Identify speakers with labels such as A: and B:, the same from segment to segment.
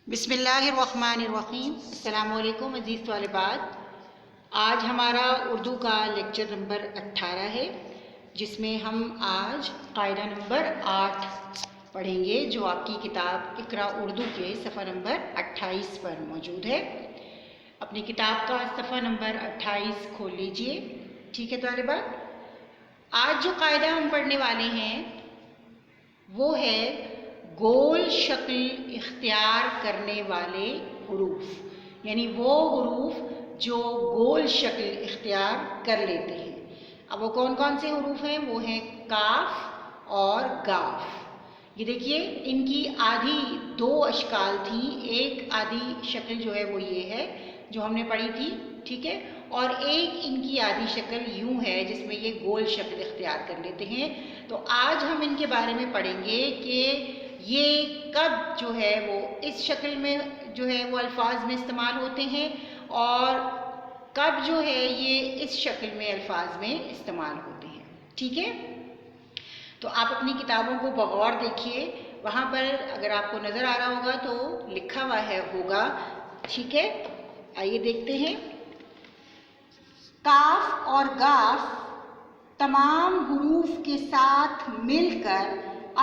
A: بسم اللہ الرحمن الرحیم۔ السلام علیکم عزیز طالبات۔ آج ہمارا اردو کا لیکچر نمبر 18 ہے، جس میں ہم آج قاعدہ نمبر 8 پڑھیں گے، جو آپ کی کتاب اقرا اردو کے صفحہ نمبر 28 پر موجود ہے۔ اپنی کتاب کا صفحہ نمبر 28 کھول لیجئے۔ ٹھیک ہے طالبات، آج جو قاعدہ ہم پڑھنے والے ہیں وہ ہے گول شکل اختیار کرنے والے حروف، یعنی وہ حروف جو گول شکل اختیار کر لیتے ہیں۔ اب وہ کون کون سے حروف ہیں؟ وہ ہیں کاف اور گاف۔ یہ دیکھیے، ان کی آدھی دو اشکال تھیں۔ ایک آدھی شکل جو ہے وہ یہ ہے جو ہم نے پڑھی تھی، ٹھیک ہے، اور ایک ان کی آدھی شکل یوں ہے جس میں یہ گول شکل اختیار کر لیتے ہیں۔ تو آج ہم ان کے بارے میں پڑھیں گے کہ یہ کب جو ہے وہ اس شکل میں جو ہے وہ الفاظ میں استعمال ہوتے ہیں اور کب جو ہے یہ اس شکل میں الفاظ میں استعمال ہوتے ہیں۔ ٹھیک ہے، تو آپ اپنی کتابوں کو بغور دیکھیے، وہاں پر اگر آپ کو نظر آ رہا ہوگا تو لکھا ہوا ہوگا۔ ٹھیک ہے، آئیے دیکھتے ہیں۔ کاف اور گاف تمام حروف کے ساتھ مل کر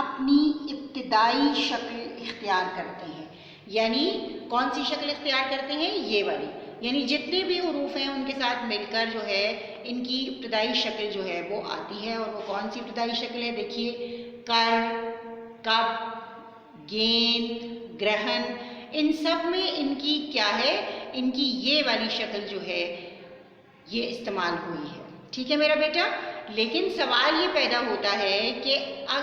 A: اپنی ابتدائی شکل اختیار کرتے ہیں۔ یعنی کون سی شکل اختیار کرتے ہیں؟ یہ والی، یعنی جتنے بھی حروف ہیں ان کے ساتھ مل کر جو ہے ان کی ابتدائی شکل جو ہے وہ آتی ہے۔ اور وہ کون سی ابتدائی شکل ہے؟ دیکھیے، کر، کب، گیند، گرہن، ان سب میں ان کی کیا ہے؟ ان کی یہ والی شکل جو ہے یہ استعمال ہوئی ہے۔ ٹھیک ہے میرا بیٹا، لیکن سوال یہ پیدا ہوتا ہے کہ اب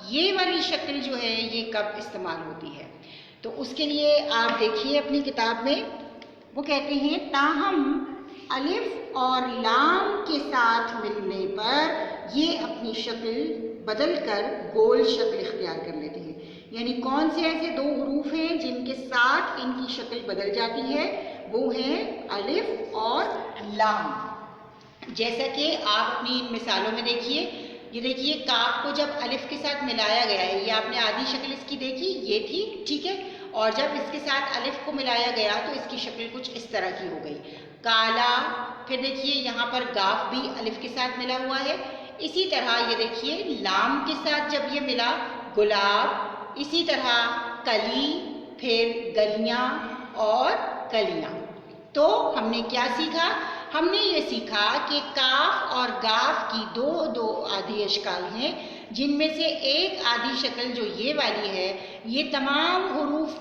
A: یہ والی شکل جو ہے یہ کب استعمال ہوتی ہے؟ تو اس کے لیے آپ دیکھیے اپنی کتاب میں، وہ کہتے ہیں تاہم الف اور لام کے ساتھ ملنے پر یہ اپنی شکل بدل کر گول شکل اختیار کر لیتے ہیں۔ یعنی کون سے ایسے دو حروف ہیں جن کے ساتھ ان کی شکل بدل جاتی ہے؟ وہ ہیں الف اور لام۔ جیسا کہ آپ اپنی مثالوں میں دیکھیے، یہ دیکھیے کاف کو جب الف کے ساتھ ملایا گیا ہے، یہ آپ نے آدھی شکل اس کی دیکھی، یہ تھی، ٹھیک ہے، اور جب اس کے ساتھ الف کو ملایا گیا تو اس کی شکل کچھ اس طرح کی ہو گئی، کالا۔ پھر دیکھیے یہاں پر گاف بھی الف کے ساتھ ملا ہوا ہے۔ اسی طرح یہ دیکھیے لام کے ساتھ جب یہ ملا، گلاب۔ اسی طرح کلی، پھر گلیاں اور کلیاں۔ تو ہم نے کیا سیکھا؟ ہم نے یہ سیکھا کہ کاف اور گاف کی دو آدھی اشکال ہیں، جن میں سے ایک آدھی شکل جو یہ والی ہے یہ تمام حروف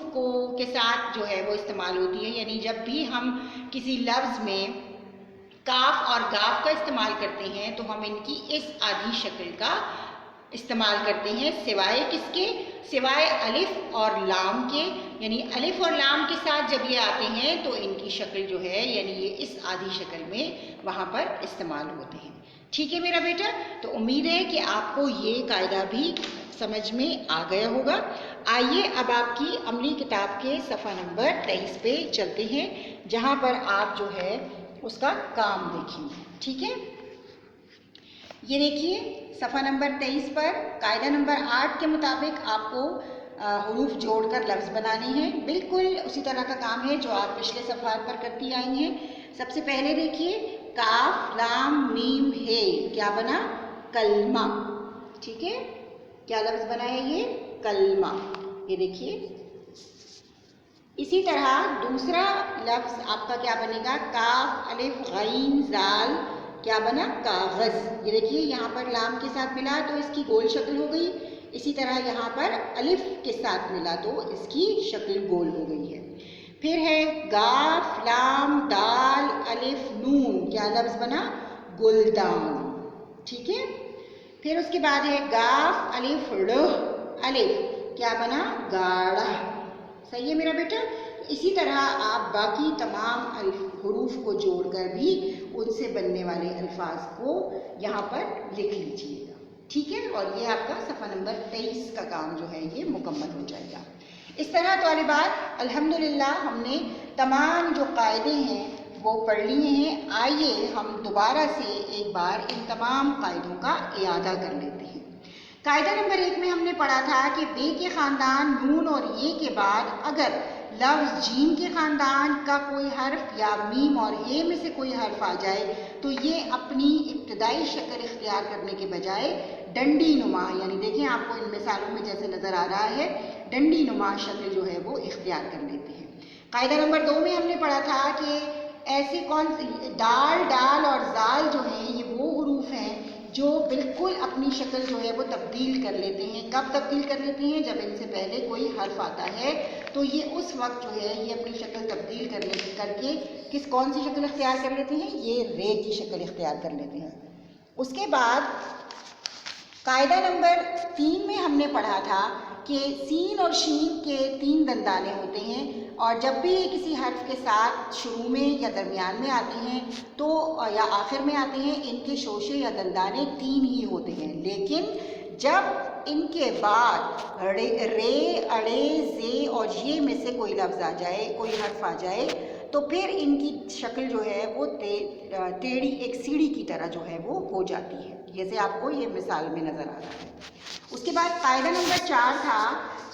A: کے ساتھ جو ہے وہ استعمال ہوتی ہے۔ یعنی جب بھی ہم کسی لفظ میں کاف اور گاف کا استعمال کرتے ہیں تو ہم ان کی اس آدھی شکل کا استعمال کرتے ہیں، سوائے کس کے؟ سوائے الف اور لام کے۔ یعنی الف اور لام کے ساتھ جب یہ آتے ہیں تو ان کی شکل جو ہے یعنی یہ اس آدھی شکل میں وہاں پر استعمال ہوتے ہیں۔ ٹھیک ہے میرا بیٹا، تو امید ہے کہ آپ کو یہ قاعدہ بھی سمجھ میں آ گیا ہوگا۔ آئیے اب آپ کی عملی کتاب کے صفحہ نمبر 23 پہ چلتے ہیں، جہاں پر آپ جو ہے اس کا کام دیکھیں گے۔ ٹھیک ہے، یہ دیکھیے صفحہ نمبر 23 پر قاعدہ نمبر 8 کے مطابق آپ کو حروف جوڑ کر لفظ بنانے ہیں۔ بالکل اسی طرح کا کام ہے جو آپ پچھلے صفحات پر کرتی آئی ہیں۔ سب سے پہلے دیکھیے کاف لام میم ہے، کیا بنا؟ کلمہ۔ ٹھیک ہے، کیا لفظ بنا ہے؟ یہ کلمہ۔ یہ دیکھیے، اسی طرح دوسرا لفظ آپ کا کیا بنے گا؟ کاف الف غین زال، کیا بنا؟ کاغذ۔ یہ دیکھیے یہاں پر لام کے ساتھ ملا تو اس کی گول شکل ہو گئی، اسی طرح یہاں پر الف کے ساتھ ملا تو اس کی شکل گول ہو گئی ہے۔ پھر ہے گاف لام دال الف نون، کیا لفظ بنا؟ گلدان۔ ٹھیک ہے، پھر اس کے بعد ہے گاف الف ڑ الف، کیا بنا؟ گاڑھا۔ صحیح ہے میرا بیٹا؟ اسی طرح آپ باقی تمام حروف کو جوڑ کر بھی ان سے بننے والے الفاظ کو یہاں پر لکھ لیجیے گا۔ ٹھیک ہے، اور یہ آپ کا صفحہ نمبر 23 کا کام جو ہے یہ مکمل ہو جائے گا۔ اس طرح طالبات الحمدللہ ہم نے تمام جو قاعدے ہیں وہ پڑھ لیے ہیں۔ آئیے ہم دوبارہ سے ایک بار ان تمام قاعدوں کا اعادہ کر لیتے ہیں۔ قاعدہ نمبر 1 میں ہم نے پڑھا تھا کہ بے کے خاندان نون اور یہ کے بعد اگر لفظ جیم کے خاندان کا کوئی حرف یا میم اور یہ میں سے کوئی حرف آ جائے تو یہ اپنی ابتدائی شکل اختیار کرنے کے بجائے ڈنڈی نما، یعنی دیکھیں آپ کو ان مثالوں میں جیسے نظر آ رہا ہے، ڈنڈی نما شکل جو ہے وہ اختیار کر لیتے ہیں۔ قاعدہ نمبر 2 میں ہم نے پڑھا تھا کہ ایسے دال، ڈال اور زال جو ہیں یہ وہ حروف ہیں جو بالکل اپنی شکل جو ہے وہ تبدیل کر لیتے ہیں۔ کب تبدیل کر لیتے ہیں؟ جب ان سے پہلے کوئی حرف آتا ہے تو یہ اس وقت جو ہے یہ اپنی شکل تبدیل کر کے کون سی شکل اختیار کر لیتے ہیں؟ یہ رے کی شکل اختیار کر لیتے ہیں۔ اس کے بعد قاعدہ نمبر 3 میں ہم نے پڑھا تھا کہ سین اور شین کے 3 دندانے ہوتے ہیں اور جب بھی یہ کسی حرف کے ساتھ شروع میں یا درمیان میں آتے ہیں تو یا آخر میں آتے ہیں ان کے شوشے یا دندانے 3 ہی ہوتے ہیں، لیکن جب ان کے بعد رے، اڑے، زے اور یہ میں سے کوئی لفظ آ جائے، کوئی حرف آ جائے تو پھر ان کی شکل جو ہے وہ ٹیڑھی ایک سیڑھی کی طرح جو ہے وہ ہو جاتی ہے، جیسے آپ کو یہ مثال میں نظر آ رہا ہے۔ اس کے بعد قاعدہ نمبر 4 تھا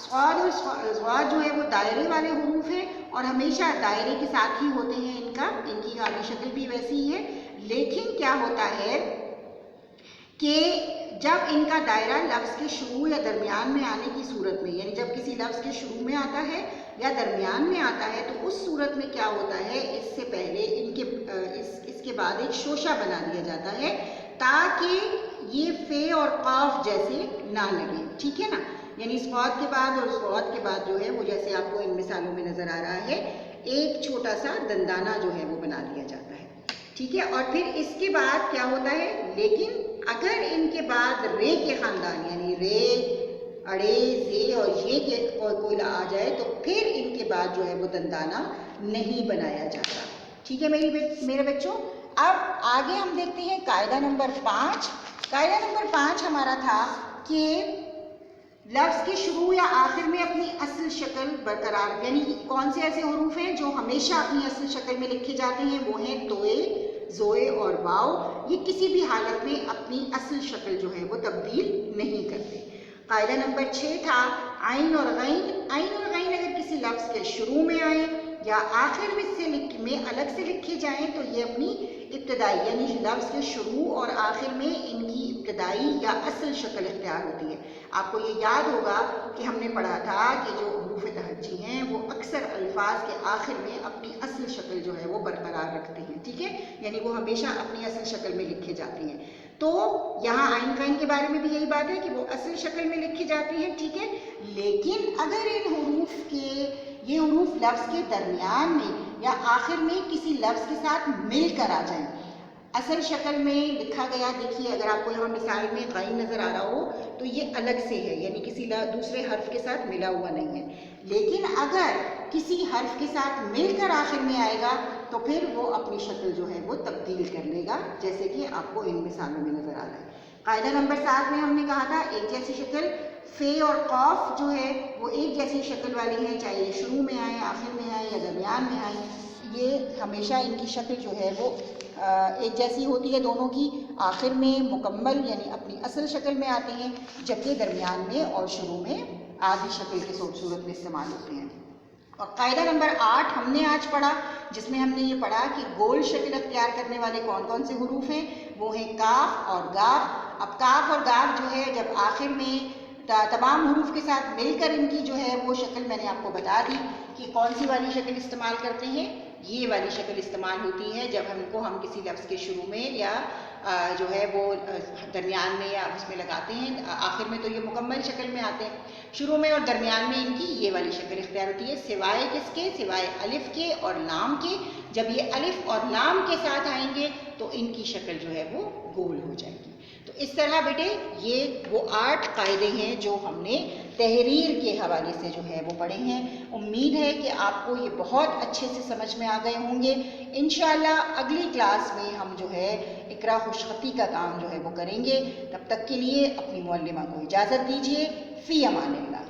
A: صاد اور ضاد جو ہے وہ دائرے والے حروف ہیں اور ہمیشہ دائرے کے ساتھ ہی ہوتے ہیں، ان کی آگے شکل بھی ویسی ہی ہے، لیکن کیا ہوتا ہے کہ جب ان کا دائرہ لفظ کے شروع یا درمیان میں آنے کی صورت میں، یعنی جب کسی لفظ کے شروع میں آتا ہے یا درمیان میں آتا ہے تو اس صورت میں کیا ہوتا ہے، اس سے پہلے اس کے بعد ایک شوشہ بنا دیا جاتا ہے تاکہ یہ فے اور قاف جیسے نہ لگے، ٹھیک ہے نا، یعنی صاد کے بعد اور صاد کے بعد جو ہے وہ جیسے آپ کو ان مثالوں میں نظر آ رہا ہے ایک چھوٹا سا دندانہ جو ہے وہ بنا دیا جاتا ہے، ٹھیک ہے۔ اور پھر اس کے بعد کیا ہوتا ہے، لیکن اگر ان کے بعد رے کے خاندان یعنی رے، اڑے، زے اور یہ کے کوئی آ جائے تو پھر ان کے بعد جو ہے وہ دندانہ نہیں بنایا جاتا، ٹھیک ہے میرے بچوں۔ اب آگے ہم دیکھتے ہیں قاعدہ نمبر 5۔ قاعدہ نمبر 5 ہمارا تھا کہ لفظ کے شروع یا آخر میں اپنی اصل شکل برقرار، یعنی کون سے ایسے حروف ہیں جو ہمیشہ اپنی اصل شکل میں لکھے جاتے ہیں، وہ ہیں توئے، زوئے اور واؤ، یہ کسی بھی حالت میں اپنی اصل شکل جو ہے وہ تبدیل نہیں کرتے۔ قاعدہ نمبر 6 تھا عین اور غین۔ عین اور غین اگر کسی لفظ کے شروع میں آئیں یا آخر میں الگ سے لکھے جائیں تو یہ اپنی ابتدائی یعنی لفظ کے شروع اور آخر میں ان کی ابتدائی یا اصل شکل اختیار ہوتی ہے۔ آپ کو یہ یاد ہوگا کہ ہم نے پڑھا تھا کہ جو حروف تہجی ہیں وہ اکثر الفاظ کے آخر میں اپنی اصل شکل جو ہے وہ برقرار رکھتے ہیں، ٹھیک ہے، یعنی وہ ہمیشہ اپنی اصل شکل میں لکھے جاتے ہیں۔ تو یہاں عین غین کے بارے میں بھی یہی بات ہے کہ وہ اصل شکل میں لکھے جاتے ہیں، ٹھیک ہے، لیکن اگر یہ حروف لفظ کے درمیان میں یا آخر میں کسی لفظ کے ساتھ مل کر آ جائیں، اصل شکل میں لکھا گیا، دیکھیے اگر آپ کو یہاں مثال میں غین نظر آ رہا ہو تو یہ الگ سے ہے، یعنی کسی دوسرے حرف کے ساتھ ملا ہوا نہیں ہے، لیکن اگر کسی حرف کے ساتھ مل کر آخر میں آئے گا تو پھر وہ اپنی شکل جو ہے وہ تبدیل کر لے گا، جیسے کہ آپ کو ان مثالوں میں نظر آ رہا ہے۔ قاعدہ نمبر 7 میں ہم نے کہا تھا ایک جیسی شکل، فے اور قاف جو ہے وہ ایک جیسی شکل والی ہیں، چاہے یہ شروع میں آئیں، آخر میں آئیں یا درمیان میں آئیں، یہ ہمیشہ ان کی شکل جو ہے وہ ایک جیسی ہوتی ہے دونوں کی، آخر میں مکمل یعنی اپنی اصل شکل میں آتے ہیں، جبکہ درمیان میں اور شروع میں آدھی شکل کی صورت میں استعمال ہوتے ہیں۔ اور قاعدہ نمبر 8 ہم نے آج پڑھا، جس میں ہم نے یہ پڑھا کہ گول شکل اختیار کرنے والے کون کون سے حروف ہیں، وہ ہیں کاف اور گاف۔ اب کاف اور گاف جو ہے جب آخر میں تمام حروف کے ساتھ مل کر ان کی جو ہے وہ شکل میں نے آپ کو بتا دی کہ کون سی والی شکل استعمال کرتے ہیں، یہ والی شکل استعمال ہوتی ہے جب ہم کسی لفظ کے شروع میں یا جو ہے وہ درمیان میں یا اس میں لگاتے ہیں، آخر میں تو یہ مکمل شکل میں آتے ہیں، شروع میں اور درمیان میں ان کی یہ والی شکل اختیار ہوتی ہے، سوائے کس کے، سوائے الف کے اور لام کے، جب یہ الف اور لام کے ساتھ آئیں گے تو ان کی شکل جو ہے وہ گول ہو جائے گی۔ تو اس طرح بیٹے یہ وہ 8 قاعدے ہیں جو ہم نے تحریر کے حوالے سے جو ہے وہ پڑھے ہیں۔ امید ہے کہ آپ کو یہ بہت اچھے سے سمجھ میں آ گئے ہوں گے۔ انشاءاللہ اگلی کلاس میں ہم جو ہے اقرا خوشخطی کا کام جو ہے وہ کریں گے۔ تب تک کے لیے اپنی معلمہ کو اجازت دیجیے۔ فی امان اللہ۔